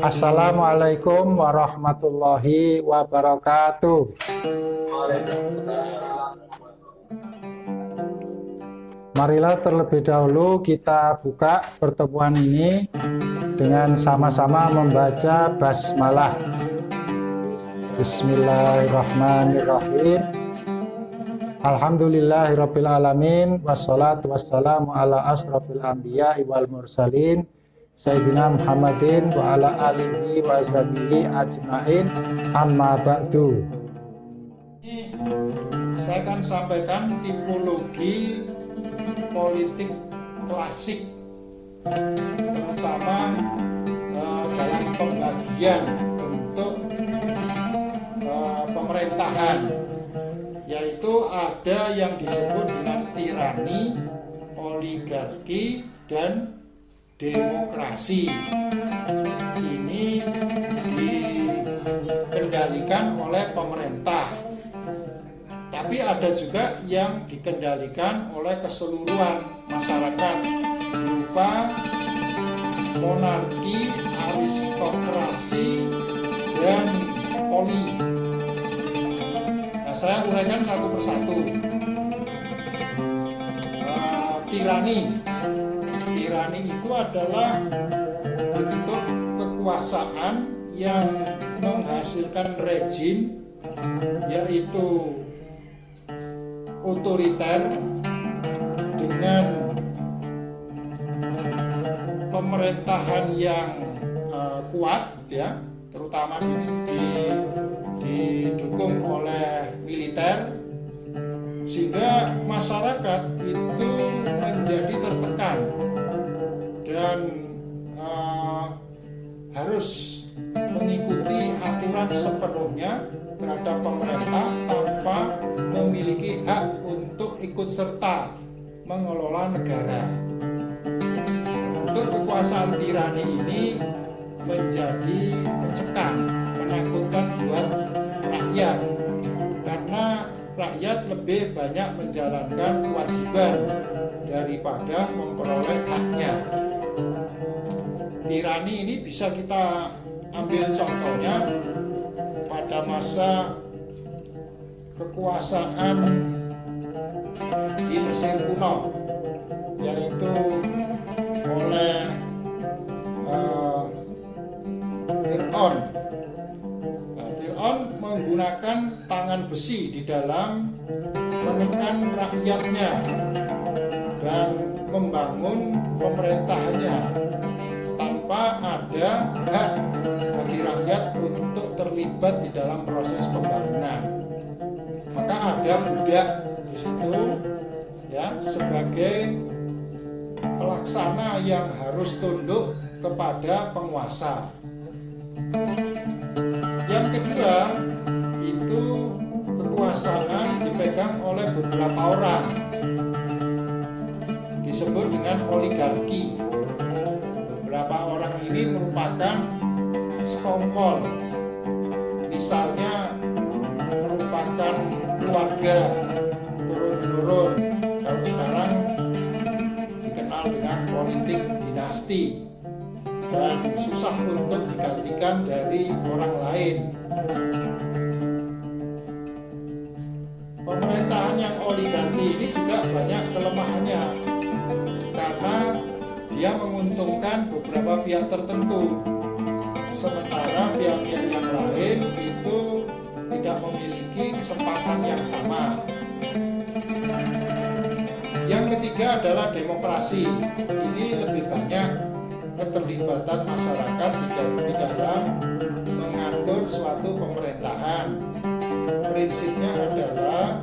Assalamualaikum warahmatullahi wabarakatuh. Marilah terlebih dahulu kita buka pertemuan ini dengan sama-sama membaca basmalah. Bismillahirrahmanirrahim. Alhamdulillahirabbil alamin wassalatu wassalamu ala asrofil anbiya'i wal mursalin Sayyidina Muhammadin wa ala alihi wa sahbihi ajma'in, amma ba'du. Saya akan sampaikan tipologi politik klasik, terutama dalam pembagian bentuk pemerintahan, yaitu ada yang disebut dengan tirani, oligarki, dan demokrasi. Ini dikendalikan oleh pemerintah, tapi ada juga yang dikendalikan oleh keseluruhan masyarakat berupa monarki, aristokrasi, dan poli. Nah, saya uraikan satu persatu. Tirani itu adalah bentuk kekuasaan yang menghasilkan rejim, yaitu otoriter dengan pemerintahan yang kuat, ya, terutama didukung oleh militer, sehingga masyarakat itu menjadi tertekan dan harus mengikuti aturan sepenuhnya terhadap pemerintah tanpa memiliki hak untuk ikut serta mengelola negara. Untuk kekuasaan tirani ini menjadi mencekam, menakutkan buat rakyat, karena rakyat lebih banyak menjalankan kewajiban daripada memperoleh haknya. Tirani ini bisa kita ambil contohnya pada masa kekuasaan di Mesir kuno, yaitu oleh Fir'aun. Fir'aun menggunakan tangan besi di dalam menekan rakyatnya dan membangun pemerintahannya tanpa ada hak bagi rakyat untuk terlibat di dalam proses pembangunan. Maka ada budak di situ, ya, sebagai pelaksana yang harus tunduk kepada penguasa. Yang kedua, itu kekuasaan dipegang oleh beberapa orang, disebut dengan oligarki. Beberapa orang ini merupakan sekongkol, misalnya merupakan keluarga turun-menurun. Kalau sekarang dikenal dengan politik dinasti dan susah untuk digantikan dari orang lain. Pemerintahan yang oligarki ini juga banyak kelemahannya, karena dia menguntungkan beberapa pihak tertentu, sementara pihak-pihak yang lain itu tidak memiliki kesempatan yang sama. Yang ketiga adalah demokrasi. Ini lebih banyak keterlibatan masyarakat di dalam mengatur suatu pemerintahan. Prinsipnya adalah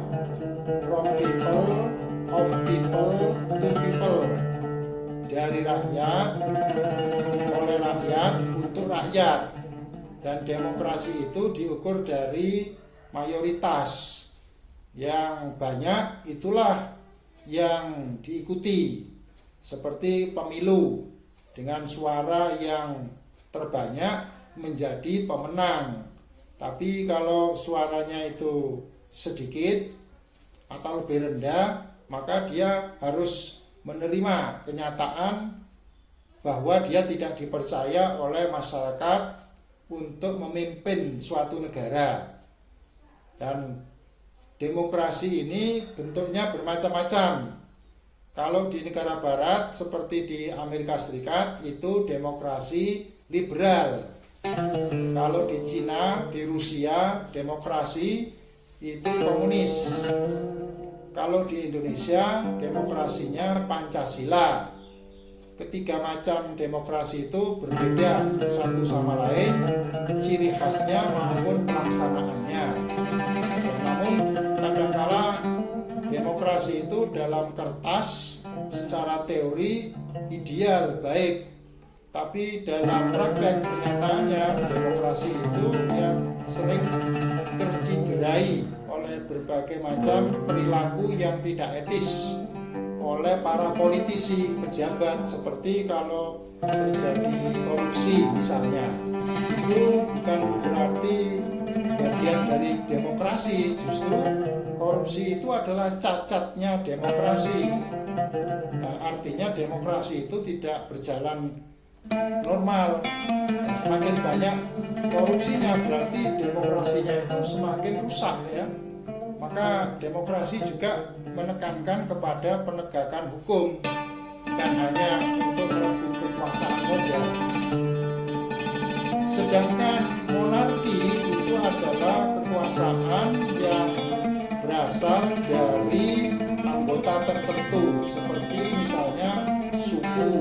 from people, of people, to people. Dari rakyat, oleh rakyat, untuk rakyat. Dan demokrasi itu diukur dari mayoritas. Yang banyak itulah yang diikuti, seperti pemilu. Dengan suara yang terbanyak menjadi pemenang. Tapi kalau suaranya itu sedikit atau lebih rendah, maka dia harus menerima kenyataan bahwa dia tidak dipercaya oleh masyarakat untuk memimpin suatu negara. Dan demokrasi ini bentuknya bermacam-macam. Kalau di negara barat seperti di Amerika Serikat itu demokrasi liberal. Kalau di Cina, di Rusia, demokrasi itu komunis. Kalau di Indonesia, demokrasinya Pancasila. Ketiga macam demokrasi itu berbeda satu sama lain, ciri khasnya maupun pelaksanaannya. Ya, namun kadangkala demokrasi itu dalam kertas secara teori ideal baik, tapi dalam praktek kenyataannya demokrasi itu ya sering tercederai oleh berbagai macam perilaku yang tidak etis oleh para politisi, pejabat, seperti kalau terjadi korupsi misalnya. Itu bukan berarti bagian dari demokrasi, justru korupsi itu adalah cacatnya demokrasi. Nah, artinya demokrasi itu tidak berjalan normal. Nah, semakin banyak korupsinya berarti demokrasinya itu semakin rusak ya. Maka demokrasi juga menekankan kepada penegakan hukum, bukan hanya untuk merebut kekuasaan saja. Sedangkan monarki itu adalah kekuasaan yang berasal dari anggota tertentu, seperti misalnya suku.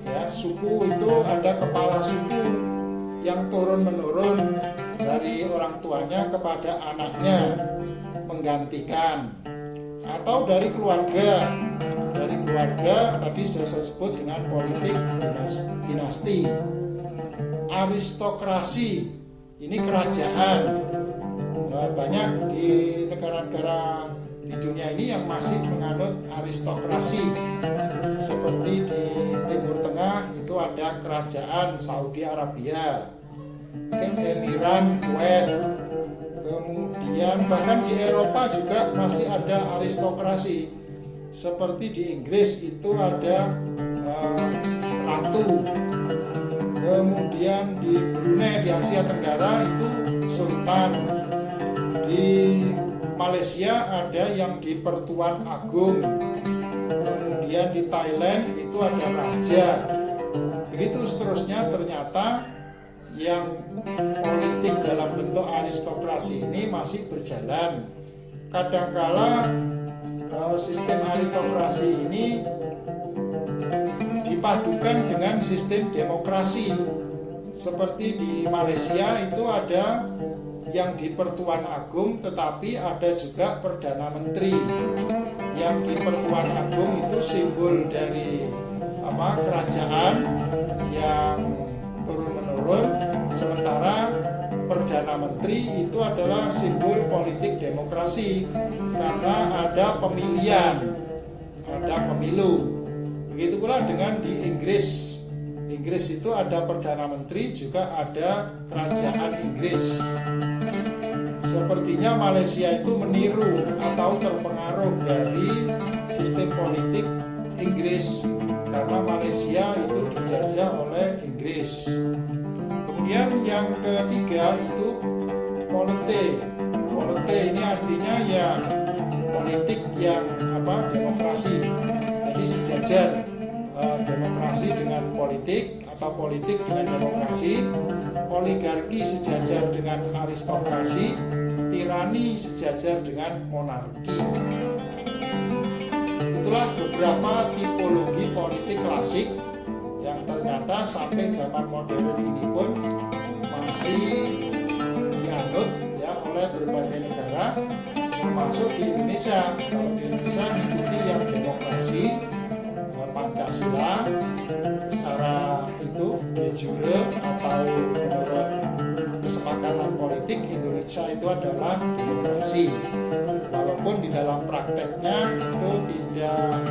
Ya, suku itu ada kepala suku yang turun-menurun dari orang tuanya kepada anaknya menggantikan, atau dari keluarga. Dari keluarga tadi sudah saya sebut dengan politik dinasti. Aristokrasi ini kerajaan. Banyak di negara-negara di dunia ini yang masih menganut aristokrasi. Seperti di Timur Tengah itu ada kerajaan Saudi Arabia, Keemiran Kuwait, kemudian bahkan di Eropa juga masih ada aristokrasi. Seperti di Inggris itu ada ratu, kemudian di Brunei di Asia Tenggara itu sultan, di Malaysia ada yang di Pertuan Agung, kemudian di Thailand itu ada raja. Begitu seterusnya. Ternyata yang politik dalam bentuk aristokrasi ini masih berjalan. Kadangkala sistem aristokrasi ini dipadukan dengan sistem demokrasi. Seperti di Malaysia itu ada yang di Pertuan Agung, tetapi ada juga Perdana Menteri. Yang di Pertuan Agung itu simbol dari kerajaan yang turun-menurun, sementara Perdana Menteri itu adalah simbol politik demokrasi karena ada pemilihan, ada pemilu. Begitu pula dengan di Inggris. Inggris itu ada Perdana Menteri, juga ada Kerajaan Inggris. Sepertinya Malaysia itu meniru atau terpengaruh dari sistem politik Inggris karena Malaysia itu dijajah oleh Inggris. Kemudian yang ketiga itu polite. Polite ini artinya ya politik yang demokrasi. Jadi sejajar demokrasi dengan politik atau politik dengan demokrasi, oligarki sejajar dengan aristokrasi, tirani sejajar dengan monarki. Itulah beberapa tipologi politik klasik yang ternyata sampai zaman modern ini pun masih dianut ya oleh berbagai negara, termasuk di Indonesia. Kalau di Indonesia mengikuti yang demokrasi, Pancasila secara itu de jure atau menurut kesepakatan politik Indonesia itu adalah demokrasi. Walaupun di dalam prakteknya itu tidak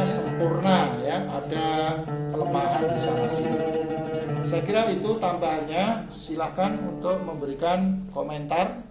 sempurna ya, ada kelemahan di sana sini. Saya kira itu tambahannya, silakan untuk memberikan komentar.